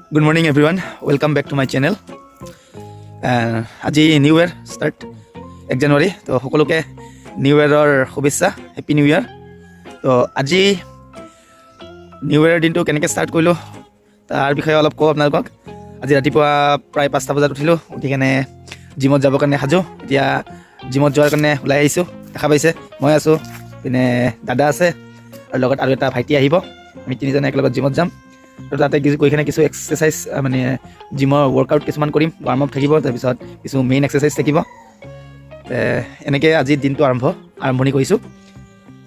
Good morning everyone, welcome back to my channel. আজি new ইয়াৰ start 1 জানুৱাৰী তো সকলোকে new ইয়াৰৰ শুভেচ্ছা, হেপী নিউ ইয়াৰ। তো আজি নিউ ইয়াৰৰ দিনটো কেনেকৈ ষ্টাৰ্ট কৰিলোঁ তাৰ বিষয়ে অলপ কওঁ আপোনালোকক। আজি ৰাতিপুৱা প্ৰায় 5টা বজাত উঠিলোঁ, উঠি কেনে জিমত যাবৰ কাৰণে সাজোঁ। এতিয়া জিমত যোৱাৰ কাৰণে ওলাই আহিছোঁ। দেখা পাইছে মই আছোঁ, পিনে দাদা আছে আৰু লগত আৰু এটা ভাইটি আহিব। আমি তিনিজনে একেলগত জিমত যাম আৰু তাতে গৈ কিনে কিছু এক্সাৰচাইজ মানে জিমৰ ৱৰ্কআউট কিছুমান কৰিম, ৱাৰ্ম আপ থাকিব, তাৰপিছত কিছু মেইন এক্সাৰচাইজ থাকিব। এনেকৈ আজিৰ দিনটো আৰম্ভণি কৰিছোঁ।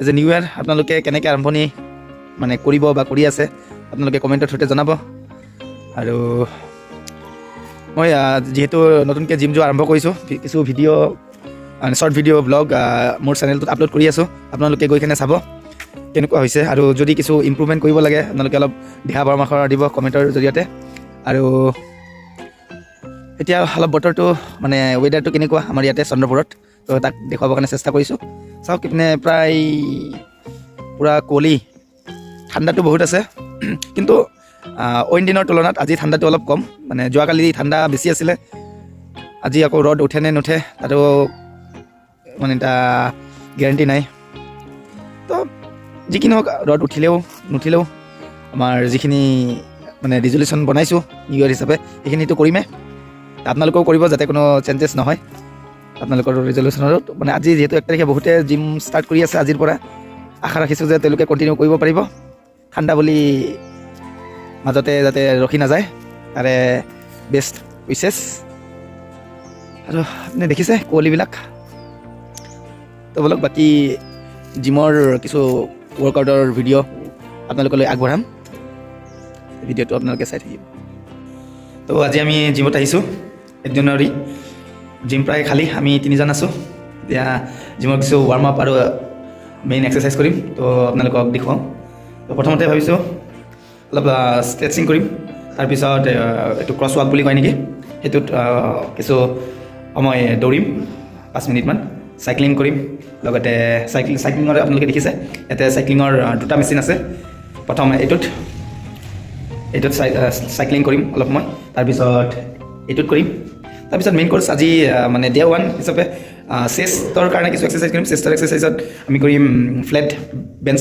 এজ এ নিউ ইয়াৰ আপোনালোকে কেনেকৈ আৰম্ভণি মানে কৰিব বা কৰি আছে আপোনালোকে কমেণ্টৰ থ্ৰুতে জনাব। আৰু মই যিহেতু নতুনকৈ জিম যোৱা আৰম্ভ কৰিছোঁ, কিছু ভিডিঅ' শ্বৰ্ট ভিডিঅ' ব্লগ মোৰ চেনেলটোত আপলোড কৰি আছোঁ। আপোনালোকে গৈ কিনে চাব কেনেকুৱা হৈছে, আৰু যদি কিছু ইম্প্ৰুভমেণ্ট কৰিব লাগে আপোনালোকে অলপ দিহা পৰামৰ্শ দিব কমেণ্টৰ জৰিয়তে। আৰু এতিয়া অলপ বতৰটো মানে ৱেডাৰটো কেনেকুৱা আমাৰ ইয়াতে চন্দ্ৰপুৰত, তো তাক দেখুৱাবৰ কাৰণে চেষ্টা কৰিছোঁ। চাওক ইপিনে প্ৰায় পূৰা কুঁৱলী, ঠাণ্ডাটো বহুত আছে, কিন্তু অইন দিনৰ তুলনাত আজি ঠাণ্ডাটো অলপ কম। মানে যোৱাকালি ঠাণ্ডা বেছি আছিলে, আজি আকৌ ৰ'দ উঠে নে নুঠে তাতো মানে এটা গেৰাণ্টি নাই। তো যি কি নহওক, ৰ'দ উঠিলেও নুঠিলেও আমাৰ যিখিনি মানে ৰিজলিউশ্যন বনাইছোঁ নিউ ইয়েৰ হিচাপে সেইখিনিতো কৰিমেই। আপোনালোকেও কৰিব যাতে কোনো চেঞ্জেছ নহয় আপোনালোকৰ ৰিজলিউশ্যনৰো। মানে আজি যিহেতু 1 তাৰিখে বহুতে জিম ষ্টাৰ্ট কৰি আছে, আজিৰ পৰা আশা ৰাখিছোঁ যে তেওঁলোকে কণ্টিনিউ কৰিব পাৰিব। ঠাণ্ডা বুলি মাজতে যাতে ৰখি নাযায় তাৰে বেষ্ট উইচেছ। আৰু আপুনি দেখিছে কুঁৱলীবিলাক। তো বলক বাকী জিমৰ কিছু ৱৰ্কআউটৰ ভিডিঅ' আপোনালোকলৈ আগবঢ়াম, ভিডিঅ'টো আপোনালোকে চাই থাকিব। তো আজি আমি জিমত আহিছোঁ 1 জানুৱাৰী। জিম প্ৰায় খালী, আমি 3জন আছোঁ। এতিয়া জিমৰ কিছু ৱাৰ্ম আপ আৰু মেইন এক্সাৰচাইজ কৰিম, তো আপোনালোকক দেখুৱাওঁ। তো প্ৰথমতে ভাবিছোঁ অলপ ষ্ট্ৰেচিং কৰিম, তাৰপিছত এইটো ক্ৰছ ৱাক বুলি কয় নেকি, সেইটোত কিছু সময় দৌৰিম 5 মিনিটমান, চাইক্লিং কৰিম। লগতে চাইক্লিঙৰ আপোনালোকে দেখিছে ইয়াতে চাইক্লিঙৰ 2টা মেচিন আছে। প্ৰথম এইটোত চাইক্লিং কৰিম অলপ সময়, তাৰপিছত এইটোত কৰিম। তাৰপিছত মেইন কোৰ্চ আজি মানে ডে 1 হিচাপে চেষ্টৰ কাৰণে কিছু এক্সাৰচাইজ কৰিম। চেষ্টৰ এক্সাৰচাইজত আমি কৰিম ফ্লেট বেঞ্চ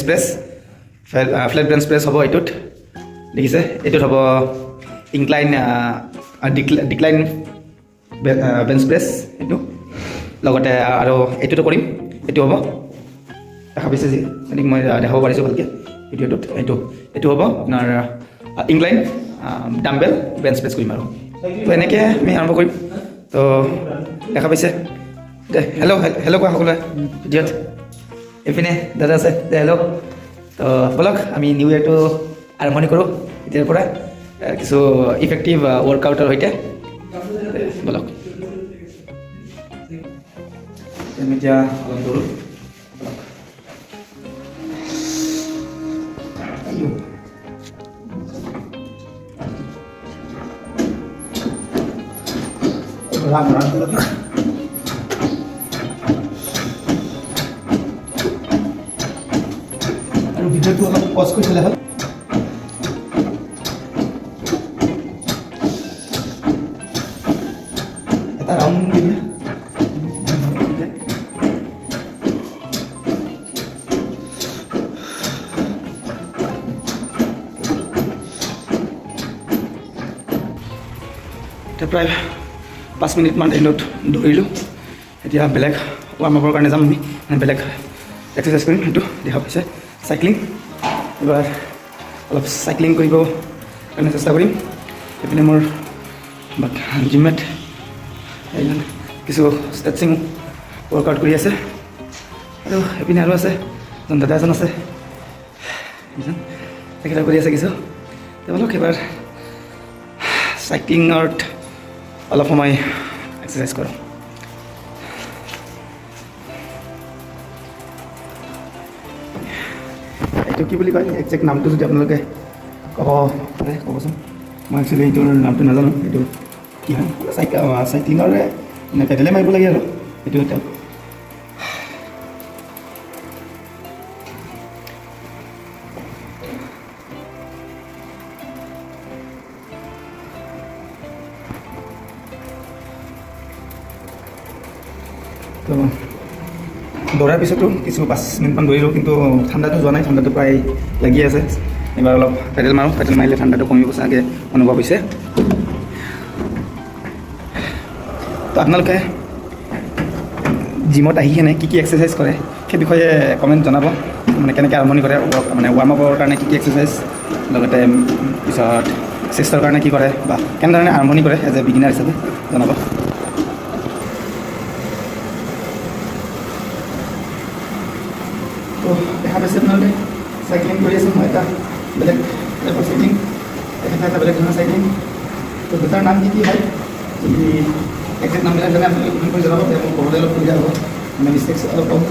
প্ৰেছ হ'ব এইটোত, দেখিছে। এইটোত হ'ব ইনক্লাইন ডিক্লাইন বেঞ্চ প্ৰেছ এইটো। লগতে আৰু এইটোতো কৰিম, এইটো হ'ব, দেখা পাইছে যি মই দেখাব পাৰিছোঁ ভালকৈ ভিডিঅ'টোত। এইটো হ'ব আপোনাৰ ইনক্লাইন ডাম্বেল বেঞ্চ প্ৰেছ কৰিম। আৰু তো এনেকৈ আমি আৰম্ভ কৰিম। তো দেখা পাইছে দে, হেল্ল' কোৱা সকলোৱে ভিডিঅ'ত। এইপিনে দাদা আছে দে, হেল্ল'। তো ব'লক আমি নিউ ইয়েৰটো আৰম্ভণি কৰোঁ এতিয়াৰ পৰা কিছু ইফেক্টিভ ৱৰ্কআউটৰ সৈতে। ব'লক আমি এতিয়া অলপ দৌৰোঁ। আৰু ভিডিঅ'টো অলপ পজ কৰি থ'লে হ'ল। এটা ৰাউণ্ড দি দিয়া। এতিয়া প্ৰায় 5 মিনিটমান এণ্ডত দৌৰিলোঁ। এতিয়া বেলেগ ৱাৰ্ম আপৰ কাৰণে যাম, আমি মানে বেলেগ এক্সাৰচাইজ কৰিম। সেইটো দেখা পাইছে চাইক্লিং। এবাৰ অলপ চাইক্লিং কৰিব কাৰণে চেষ্টা কৰিম। এইপিনে মোৰ জিমমেট এইজন কিছু ষ্ট্ৰেচিং ৱৰ্কআউট কৰি আছে, আৰু এইপিনে আৰু আছে এজন দাদা এজন আছে, তেখেতে কৰি আছে কিছু। তেওঁলোক এবাৰ চাইক্লিঙত অলপ সময় এক্সাৰচাইজ কৰোঁ। এইটো কি বুলি কয় একজেক্ট নামটো যদি আপোনালোকে ক'বচোন। মই একচুৱেলি এইটোৰ নামটো নাজানো, এইটো কি হয় চাইক্লিঙৰে মানে পেডেলে মাৰিব লাগে আৰু এইটো এটা। তো দৌৰাৰ পিছতো কিছু 5 মিনিটমান দৌৰিলোঁ, কিন্তু ঠাণ্ডাটো যোৱা নাই, ঠাণ্ডাটো প্ৰায় লাগি আছে। এবাৰ অলপ পেডেল মাৰোঁ, পেডেল মাৰিলে ঠাণ্ডাটো কমিব চাগে অনুভৱ হৈছে। তো আপোনালোকে জিমত আহি কিনে কি এক্সাৰচাইজ কৰে সেই বিষয়ে কমেণ্ট জনাব, মানে কেনেকৈ আৰম্ভণি কৰে, মানে ৱাৰ্ম আপৰ কাৰণে কি এক্সাৰচাইজ, লগতে পিছত চেষ্টৰ কাৰণে কি কৰে, বা কেনেধৰণে আৰম্ভণি কৰে এজ এ বিগিনাৰ হিচাপে জনাব। তো দেখা পাইছে আপোনালোকে চাইক্লিং কৰি আছোঁ, মই এটা বেলেগ টাইপৰ চাইক্লিং, এটা বেলেগ ধৰণৰ চাইক্লিং। তো দুটাৰ নাম কি হয়, যদি একজেক্ট নামবিলাক জানে আপোনালোকে কমেণ্ট কৰি জনাব, তেতিয়া মোক ক'বলৈ অলপ সুবিধা হ'ব, মানে মিষ্টেক্স অলপ হ'ব।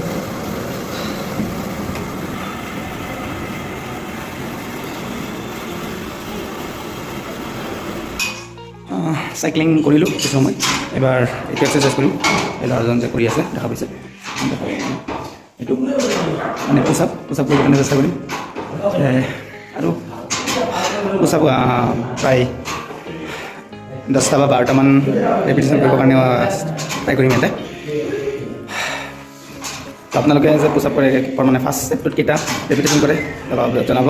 চাইক্লিং কৰিলোঁ কিছু সময়, এবাৰ এইটো এক্সাৰচাইজ কৰিম। এই ল'ৰাজন যে কৰি আছে দেখা পাইছে, এইটো মানে পোচাপ কৰিব কাৰণে চেষ্টা কৰিম। আৰু পোচাপ প্ৰায় 10টা বা 12টামান ৰেপিটেশ্যন কৰিবৰ কাৰণে ট্ৰাই কৰিম ইয়াতে। তো আপোনালোকে যে পোচাপ কৰে মানে ফাৰ্ষ্ট ছেটটোত কেইটা ৰেপিটেশ্যন কৰে অলপ জনাব,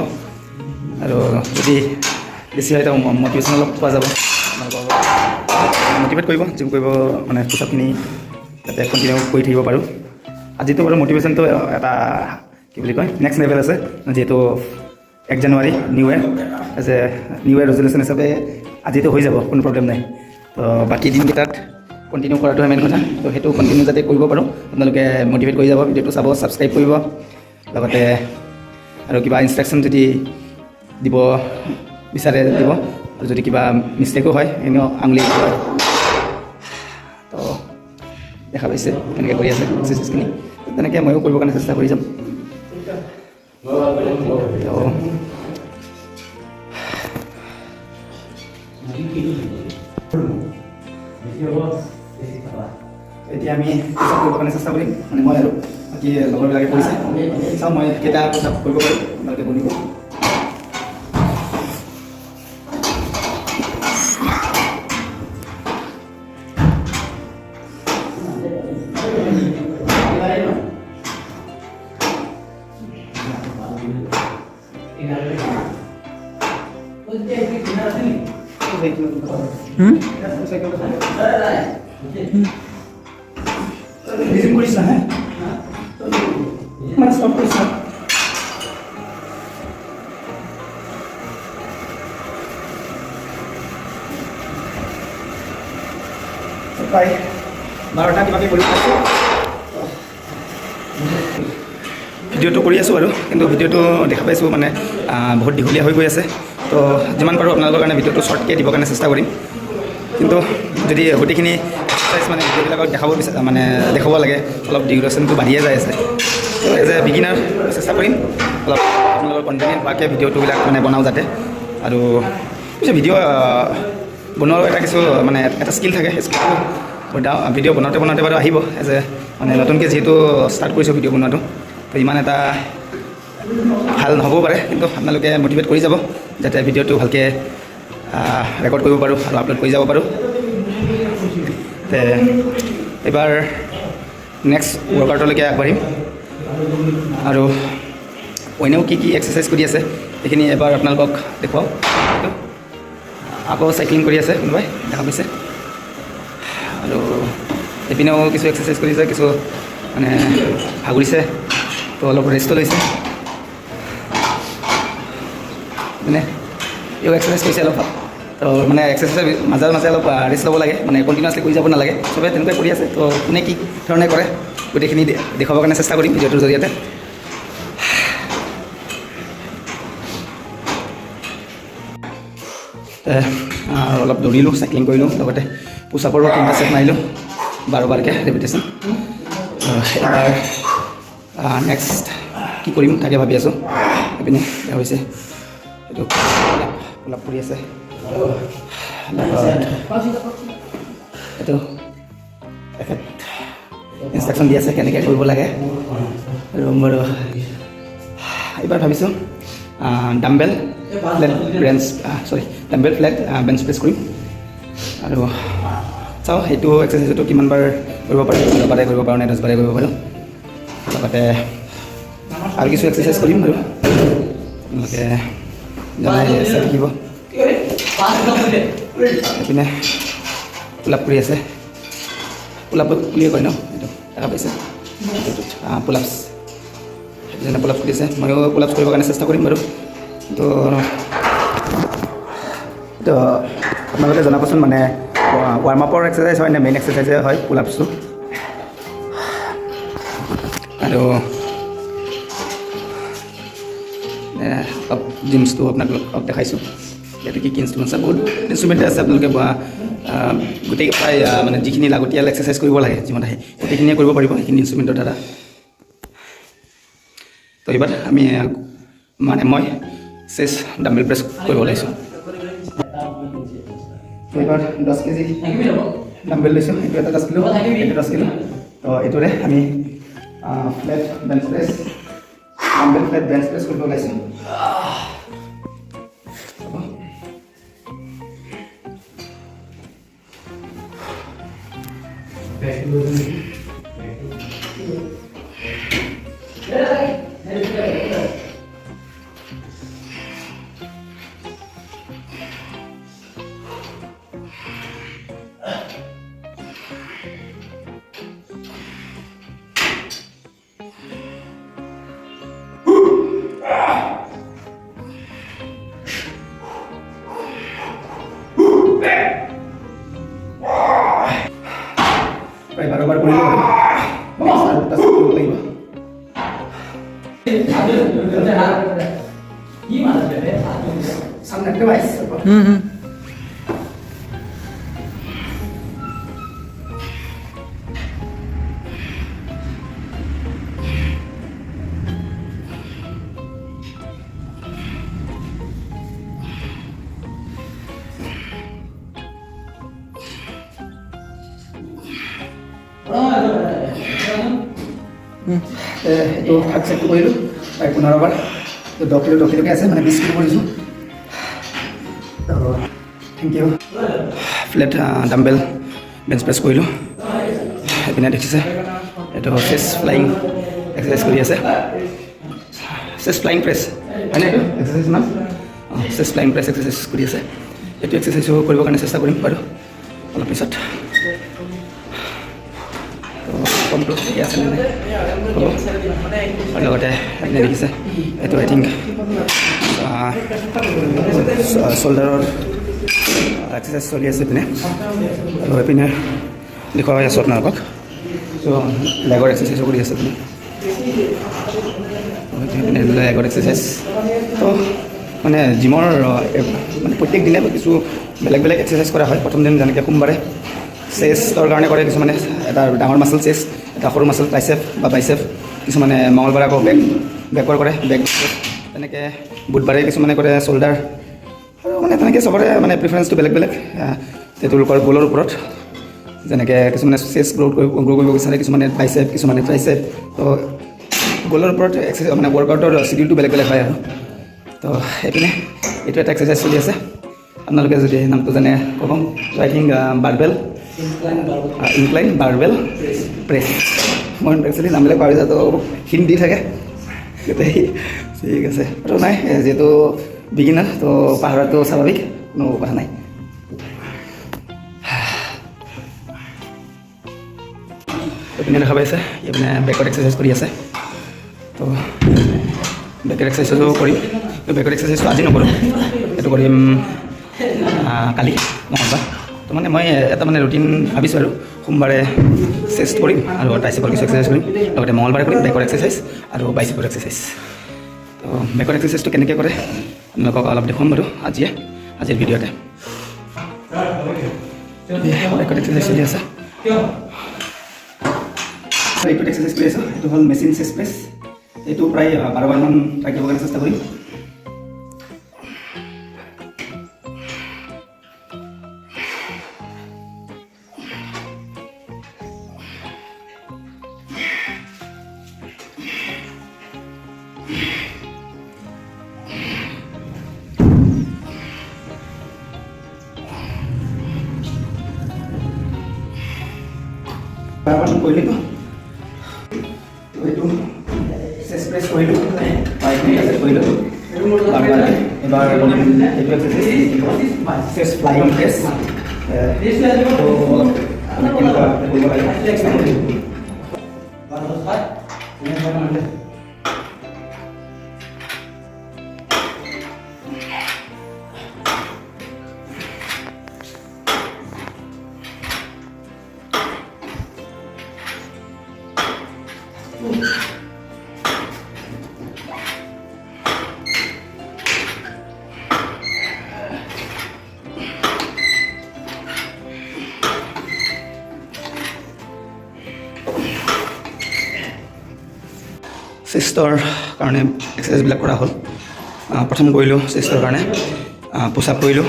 আৰু যদি বেছি হয় তেতিয়া মটিভেশ্যন অলপ পোৱা যাব, মটিভেট কৰিব, জিম কৰিব, মানে পোচাপখিনি যাতে কণ্টিনিউ কৰি থাকিব পাৰোঁ। আজিতো বাৰু মটিভেশ্যনটো এটা কি বুলি কয় নেক্সট লেভেল আছে, যিহেতু 1 জানুৱাৰী new year, as a new year resolution হিচাপে আজিতো হৈ যাব, কোনো প্ৰব্লেম নাই। তো বাকী দিনকেইটাত কণ্টিনিউ কৰাটোহে মেইন কথা। তো সেইটো কণ্টিনিউ যাতে কৰিব পাৰোঁ, আপোনালোকে মটিভেট কৰি যাব, ভিডিঅ'টো চাব, ছাবস্ক্ৰাইব কৰিব, লগতে আৰু কিবা ইনষ্ট্ৰাকশ্যন যদি দিব বিচাৰে দিব, আৰু যদি কিবা মিষ্টেকো হয় এনেও আঙুলি। তো দেখা পাইছে কেনেকৈ কৰি আছে এক্সাৰচাইজখিনি, তেনেকৈ ময়ো কৰিবৰ কাৰণে চেষ্টা কৰি যাম। এতিয়া আমি পোচাপ কৰিবৰ কাৰণে চেষ্টা কৰিম, মানে মই আৰু বাকী লগৰবিলাকে কৰিছে, চাওঁ মই কেইটা পোচাপ কৰিব পাৰোঁ, আপোনালোকে কৰিব। Resume কৰিছা হে মানে ষ্টপ কৰিছা প্ৰায় 12টা কিবাকে কৰি আছোঁ। ভিডিঅ'টো কৰি আছোঁ বাৰু, কিন্তু ভিডিঅ'টো দেখা পাইছোঁ মানে বহুত দীঘলীয়া হৈ গৈ আছে। তো যিমান পাৰোঁ আপোনালোকৰ কাৰণে ভিডিঅ'টো শ্বৰ্টকৈ দিবৰ কাৰণে চেষ্টা কৰিম, কিন্তু যদি গোটেইখিনি এক্সাৰচাইজ মানে ভিডিঅ'বিলাকত দেখাব লাগে, অলপ ডিউৰেশ্যনটো বাঢ়িয়ে যায় আছে। তো এজ এ বিগিনাৰ চেষ্টা কৰিম অলপ আপোনালোকৰ কণ্টিনিউট হোৱাকৈ ভিডিঅ'টোবিলাক মানে বনাওঁ যাতে। আৰু পিছে ভিডিঅ' বনোৱাৰ এটা স্কিল থাকে, সেই স্কিলটো ভিডিঅ' বনাওঁতে বাৰু আহিব, এজ এ মানে নতুনকৈ যিহেতু ষ্টাৰ্ট কৰিছোঁ ভিডিঅ' বনোৱাটো, তো ইমান এটা ভাল নহ'বও পাৰে, কিন্তু আপোনালোকে মটিভেট কৰি যাব যাতে ভিডিঅ'টো ভালকৈ ৰেকৰ্ড কৰিব পাৰোঁ আৰু আপলোড কৰি যাব পাৰোঁ। এইবাৰ নেক্সট ৱৰ্কআউটলৈকে আগবাঢ়িম, আৰু অন্যও কি এক্সাৰচাইজ কৰি আছে সেইখিনি এবাৰ আপোনালোকক দেখুৱাওঁ। আকৌ চাইক্লিং কৰি আছে কোনোবাই দেখা পাইছে, আৰু এইপিনেও কিছু এক্সাৰচাইজ কৰিছে, কিছু মানে ভাগৰিছে, তো অলপ ৰেষ্টটো লৈছে, মানে এই এক্সাৰচাইজ কৰিছে অলপ। তো মানে এক্সাৰচাইজৰ মাজে অলপ ৰেষ্ট ল'ব লাগে, মানে কণ্টিনিউৱাছলি কৰি যাব নালাগে, চবে তেনেকৈ কৰি আছে। তো কোনে কি ধৰণে কৰে গোটেইখিনি দেখুৱাবৰ কাৰণে চেষ্টা কৰিম ভিডিঅ'টোৰ জৰিয়তে। অলপ দৌৰিলোঁ, চাইক্লিং কৰিলোঁ, লগতে পোচাপৰো 3টা ছেট মাৰিলোঁ 12বাৰকৈ ৰেপিটেশ্যন। এবাৰ নেক্সট কি কৰিম তাকে ভাবি আছোঁ। এইপিনে হৈছে এইটো অলপ কৰি আছে, এইটো তেখেত ইনষ্ট্ৰাকশ্যন দি আছে কেনেকৈ কৰিব লাগে। আৰু মোৰ এইবাৰ ভাবিছোঁ ডাম্বেল ফ্লেট বেঞ্চ প্ৰেছ কৰিম, আৰু চাওঁ সেইটো এক্সাৰচাইজটো কিমানবাৰ কৰিব পাৰোঁ, 10 বাৰে কৰিব পাৰোঁ নে 10 বাৰে কৰিব পাৰোঁ। লগতে আৰু কিছু এক্সাৰচাইজ কৰিম আৰু আপোনালোকে জনাই চাই থাকিব। এইপিনে পুলাপ কৰি আছে, পুলাপ বুলিয়ে কয় ন, এইটো দেখা পাইছে পুলাপছ, যেনে পুলাপ কৰি আছে। ময়ো পুলাপছ কৰিবৰ কাৰণে চেষ্টা কৰিম বাৰু। তো এইটো আপোনালোকে জনাবচোন, মানে ৱাৰ্ম আপৰ এক্সাৰচাইজ হয় নে মেইন এক্সাৰচাইজে হয় পুলাপছটো। আৰু জিমছটো আপোনালোকক দেখাইছোঁ। ইয়াতে কি ইনষ্ট্ৰুমেণ্টছ আছে, বহুত ইনষ্ট্ৰুমেণ্ট আছে। আপোনালোকে গোটেই প্ৰায় মানে যিখিনি লাগতিয়াল এক্সাৰচাইজ কৰিব লাগে যিমান আহে গোটেইখিনিয়ে কৰিব পাৰিব সেইখিনি ইনষ্ট্ৰুমেণ্টৰ দ্বাৰা। তো এইবাৰ আমি মই চেষ্ট ডাম্বেল প্ৰেছ কৰিব ওলাইছোঁ। এইবাৰ 10 কেজি ডাম্বেল লৈছোঁ, এইটো এটা 10 কিলো, এইটো 10 কিলো। তো এইটোৰে আমি flat bench press, dumbbell flat bench press কৰিব ওলাইছোঁ। প্ৰায় 12 বাৰ কৰিলোঁ আৰু লাগিব। সামনে একটা বাইস itu hak saya kuilu baik punarabar itu 2 kilo ke আছে মানে 20 কিলো কৰিছো। তো thank you. Flat dumbbell bench press কৰিলোঁ। এইপিনে দেখিছে এইটো চেষ্ট ফ্লাইং এক্সাৰচাইজ কৰি আছে, চেষ্ট ফ্লাইং প্ৰেছ হয়নে এইটো এক্সাৰচাইজ নাম? চেষ্ট ফ্লাইং প্ৰেছ এক্সাৰচাইজ কৰি আছে। এইটো এক্সাৰচাইজো কৰিবৰ কাৰণে চেষ্টা কৰিম বাৰু অলপ পিছত। কমটো ঠিকে আছে নে নাই হ'ব। আৰু লগতে আপুনি দেখিছে এইটো আই থিংক শোল্ডাৰৰ এক্সাৰচাইজ চলি আছে এইপিনে। আৰু এইপিনে দেখুৱাই আছোঁ আপোনালোকক। ত' লেগৰ এক্সাৰচাইজো কৰি আছে আপুনি, এইপিনে লেগৰ এক্সাৰচাইজ। তো মানে জিমৰ মানে প্ৰত্যেক দিনে কিছু বেলেগ বেলেগ এক্সাৰচাইজ কৰা হয়। প্ৰথম দিন যেনেকৈ সোমবাৰে চেষ্টৰ কাৰণে কৰে কিছুমানে, এটা ডাঙৰ মাচল চেষ্ট, এটা সৰু মাচল ট্ৰাইচেপ বা বাইচেপ। কিছুমানে মঙলবাৰে আকৌ বেকৰ কৰে, বেক। তেনেকৈ বুধবাৰে কিছুমানে কৰে শোল্ডাৰ। আৰু মানে তেনেকৈ চবৰে মানে প্ৰিফাৰেঞ্চটো বেলেগ বেলেগ তেওঁলোকৰ গ'লৰ ওপৰত। যেনেকৈ কিছুমানে চেষ্ট গ্ৰ' কৰিব বিচাৰে, কিছুমানে বাইচেপ, কিছুমানে ট্ৰাইচেপ। তো গ'লৰ ওপৰত এক্সাৰচাইজ মানে ৱৰ্কআউটৰ চিডিউলটো বেলেগ বেলেগ হয় আৰু। তো এইপিনে এইটো এটা এক্সাৰচাইজ চলি আছে, আপোনালোকে যদি নামটো জানে ক'ব। আই think barbell incline barbell press. মই একচুৱেলি নামবিলাক পাহৰি যাওঁ, তো হিন্দী থাকে গোটেই। ঠিক আছে, আৰু নাই যিহেতু বিগিনাৰ, তো পাহৰাটো স্বাভাৱিক, কোনো কথা নাই। এইপিনে দেখা পাইছে এইপিনে বেকৰ এক্সাৰচাইজ কৰি আছে। তো বেকৰ এক্সাৰচাইজো কৰিম। বেকৰ এক্সাৰচাইজটো আজি নকৰোঁ, এইটো কৰিম কালি মঙলবাৰ। তো মানে মই এটা মানে ৰুটিন ভাবিছোঁ আৰু সোমবাৰে চেষ্ট কৰিম আৰু ট্ৰাইচেপৰ কিছু এক্সাৰচাইজ কৰিম, লগতে মঙলবাৰে কৰিম বেকৰ এক্সাৰচাইজ আৰু বাইচেপৰ এক্সাৰচাইজ। তো বেকৰ এক্সাৰচাইজটো কেনেকৈ কৰে আপোনালোকক অলপ দেখুৱাম বাৰু আজিৰ ভিডিঅ'তে। বেকৰ এক্সাৰচাইজ চলি আছে। এইটো এক্সাৰচাইজ কৰি আছোঁ, এইটো হ'ল মেচিন চেষ্ট প্ৰেছ। এইটো প্ৰায় 12 বাৰমান ট্ৰাই কৰিবৰ কাৰণে চেষ্টা কৰিম। বাৰবাৰ কৰিলোঁ এইটো চেষ্ট প্ৰেছ কৰিলোঁ কৰিলোঁ এবাৰ এইটো চেষ্ট ফ্লাইং প্ৰেছ কেনেকুৱা কৰিব লাগে চেষ্টৰ কাৰণে এক্সাৰচাইজবিলাক কৰা হ'ল প্ৰথম কৰিলোঁ চেষ্টৰ কাৰণে পুছ আপ কৰিলোঁ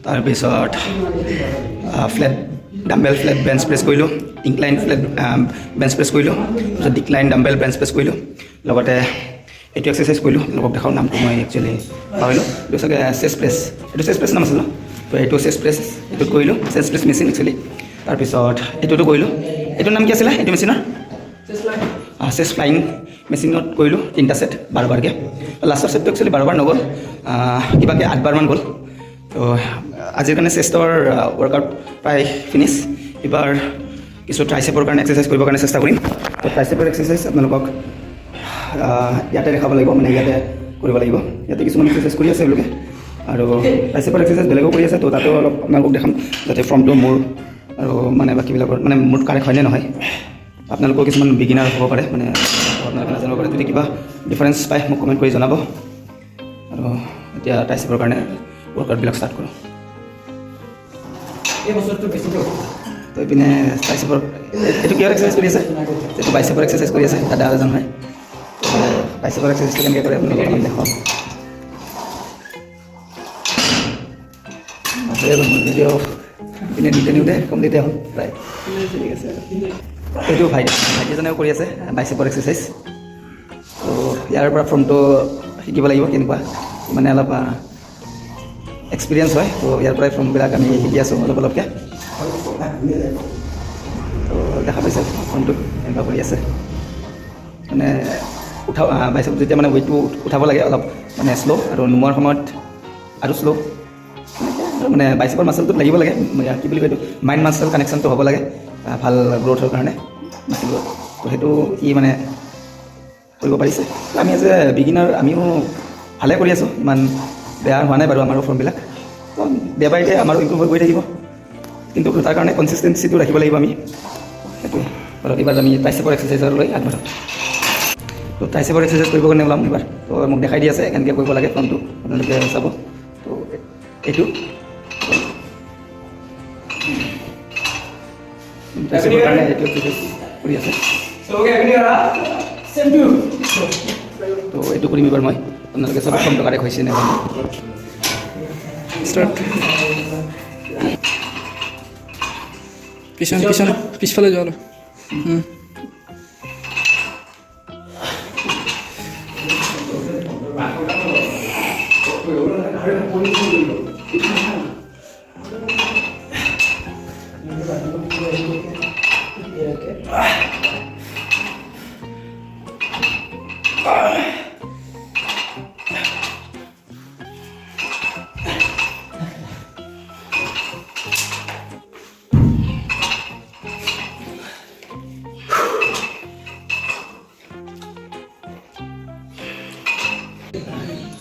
তাৰপিছত flat dumbbell flat bench press কৰিলোঁ ইনক্লাইন ফ্লেট বেঞ্চ প্ৰেছ কৰিলোঁ তাৰপিছত ডিক্লাইন ডাম্বেল বেঞ্চ প্ৰেছ কৰিলোঁ লগতে এইটো এক্সাৰচাইজ কৰিলোঁ লগক দেখাওঁ নামটো মই একচুৱেলি পাহৰিলোঁ এইটো চাগে চেষ্ট প্ৰেছ এইটো চেষ্ট প্ৰেছ নাম আছিল ন তো এইটো চেষ্ট প্ৰেছ এইটোত কৰিলোঁ চেষ্ট প্ৰেছ মেচিন একচুৱেলি তাৰপিছত এইটোতো কৰিলোঁ এইটোৰ নাম কি আছিলে এইটো মেচিনৰ চেষ্ট ফ্লাইং মেচিনত কৰিলোঁ 3টা ছেট 12বাৰকৈ লাষ্টৰ ছেটটো একচুৱেলি 12বাৰ নগ'ল কিবাকৈ 8বাৰমান গ'ল তো আজিৰ কাৰণে চেষ্টৰ ৱৰ্কআউট প্ৰায় ফিনিছ এইবাৰ কিছু ট্ৰাইচেপৰ কাৰণে এক্সাৰচাইজ কৰিবৰ কাৰণে চেষ্টা কৰিম তো ট্ৰাইচেপৰ এক্সাৰচাইজ আপোনালোকক ইয়াতে দেখাব লাগিব মানে ইয়াতে কৰিব লাগিব ইয়াতে কিছুমান এক্সাৰচাইজ কৰি আছে এওঁলোকে আৰু ট্ৰাইচেপৰ এক্সাৰচাইজ বেলেগো কৰি আছে তো তাতো অলপ আপোনালোকক দেখাম যাতে ফৰ্মটো মোৰ আৰু মানে বাকীবিলাকৰ মানে মোৰ কাৰেক্ট হয়নে নহয় আপোনালোকৰ কিছুমান বিগিনাৰ হ'ব পাৰে মানে আপোনালোকে নাজানিব পাৰে যদি কিবা ডিফাৰেঞ্চ পায় মোক কমেণ্ট কৰি জনাব আৰু এতিয়া ট্ৰাইচেপৰ কাৰণে ৱৰ্কআউটবিলাক ষ্টাৰ্ট কৰোঁ এই বছৰটো বেছি তো এইপিনে ট্ৰাইচেপৰ এইটো কিহৰ এক্সাৰচাইজ কৰি আছে এইটো বাইচেপৰ এক্সাৰচাইজ কৰি আছে দাদা এজন হয় বাইচেপৰ এক্সাৰচাইজটো কেনেকৈ কৰে আপোনালোকক দেখাওঁ ভিডিঅ' ইপিনে নিতে নিওঁতে কমপ্লিটে হ'ল প্ৰায় ঠিক আছে এইটো ভাইটিজনেও কৰি আছে বাইচেপৰ এক্সাৰচাইজ তো ইয়াৰ পৰা ফৰ্মটো শিকিব লাগিব কেনেকুৱা মানে অলপ এক্সপিৰিয়েঞ্চ হয় তো ইয়াৰ পৰাই ফৰ্মবিলাক আমি শিকি আছোঁ অলপ অলপকৈ তো দেখা পাইছে ফৰ্মটো এনেকুৱা কৰি আছে মানে বাইচেপ যেতিয়া মানে ৱেইটটো উঠাব লাগে অলপ মানে শ্ল' আৰু নোমোৱাৰ সময়ত আৰু শ্ল' মানে বাইচেপৰ মাচলটোত লাগিব লাগে কি বুলি কয় এইটো মাইণ্ড মাচল কানেকশ্যনটো হ'ব লাগে ভাল গ্ৰ'থৰ কাৰণে মাচলবোৰ তো সেইটো ই মানে কৰিব পাৰিছে আমি এজ এ বিগিনাৰ আমিও ভালে কৰি আছোঁ ইমান বেয়া হোৱা নাই বাৰু আমাৰো ফৰ্মবিলাক তো ডে বাই ডে আমাৰো ইম্প্ৰুভ হৈ গৈ থাকিব কিন্তু তাৰ কাৰণে কনচিষ্টেঞ্চিটো ৰাখিব লাগিব আমি সেইটোৱে বাৰু এইবাৰ আমি ট্ৰাইচেপৰ এক্সাৰচাইজলৈ আগবাঢ়োঁ তো ট্ৰাইচেপৰ এক্সাৰচাইজ কৰিবৰ কাৰণে ওলাম এইবাৰ তো মোক দেখাই দি আছে কেনেকৈ কৰিব লাগে ফৰ্মটো আপোনালোকে চাব তো এইটো ট্ৰাইচেপৰ কাৰণে এইটো কৰি আছে তো এইটো কৰিম এইবাৰ মই আপোনালোকে চব ফৰ্মটো কাৰেক্ট হৈছে নে ষ্টাৰ্ট পিছফালে যোৱা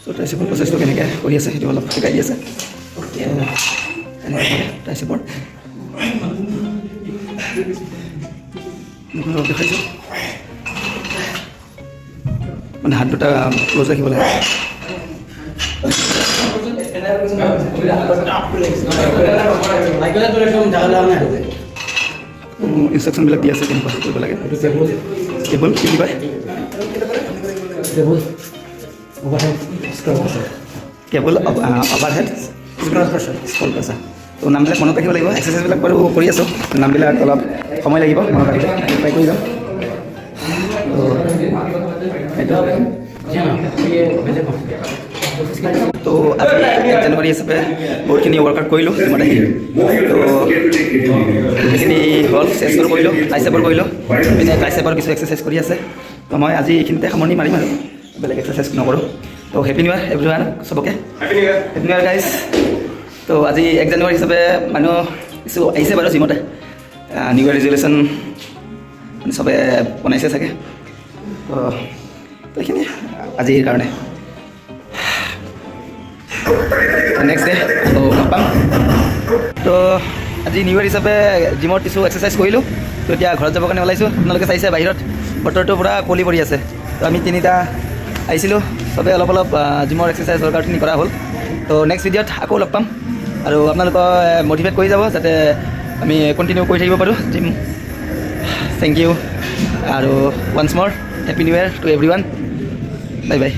তো ট্ৰাইচেপৰ প্ৰচেছটো কেনেকৈ কৰি আছে সেইটো অলপ শিকাই দি আছে ট্ৰাইচেপৰ অলপ দেখাইছোঁ মানে হাত দুটা ক্ল'জ ৰাখিব লাগে ইনষ্ট্ৰাকশ্যনবিলাক দি আছে কেনেকুৱা কৰিব লাগে কেবল কি বুলি কয় কেবল অভাৰহেড স্কল প্ৰেছাৰ তো নামবিলাক মনত ৰাখিব লাগিব এক্সাৰচাইজবিলাক বাৰু কৰি আছোঁ নামবিলাক অলপ সময় লাগিব মনত ৰাখিব ট্ৰাই কৰি যাম তো এইটো তো আজি 1 জানুৱাৰী হিচাপে বহুতখিনি ৱৰ্কআউট কৰিলোঁ মানে তো এইখিনি হ'ল চেষ্টৰ কৰিলোঁ ট্ৰাইচেপৰ কৰিলোঁ পিনে ট্ৰাইচেপৰ কিছু এক্সাৰচাইজ কৰি আছে তো মই আজি এইখিনিতে সামৰণি মাৰিম আৰু বেলেগ এক্সাৰচাইজ নকৰোঁ তো হেপী নিউ ইয়াৰ এভৰিৱান চবকে হেপী নিউ ইয়াৰ গাইজ তো আজি 1 জানুৱাৰী হিচাপে মানুহ কিছু আহিছে বাৰু জিমতে নিউ ইয়াৰ ৰিজলিউশ্যন চবে বনাইছে চাগে তো এইখিনি আজিৰ কাৰণে নেক্সট ডে আকৌ লগ পাম তো আজি নিউ ইয়াৰ হিচাপে জিমত কিছু এক্সাৰচাইজ কৰিলোঁ তো এতিয়া ঘৰত যাবৰ কাৰণে ওলাইছোঁ আপোনালোকে চাইছে বাহিৰত বতৰটো পূৰা কুঁৱলী পৰি আছে তো আমি তিনিটা আহিছিলোঁ চবে অলপ অলপ জিমৰ এক্সাৰচাইজ ৱৰ্কআউটখিনি কৰা হ'ল তো নেক্সট ভিডিঅ'ত আকৌ লগ পাম আৰু আপোনালোকক মটিভেট কৰি যাব যাতে আমি কণ্টিনিউ কৰি থাকিব পাৰোঁ জিম থেংক ইউ আৰু ওৱান্স মোৰ happy new year to everyone bye by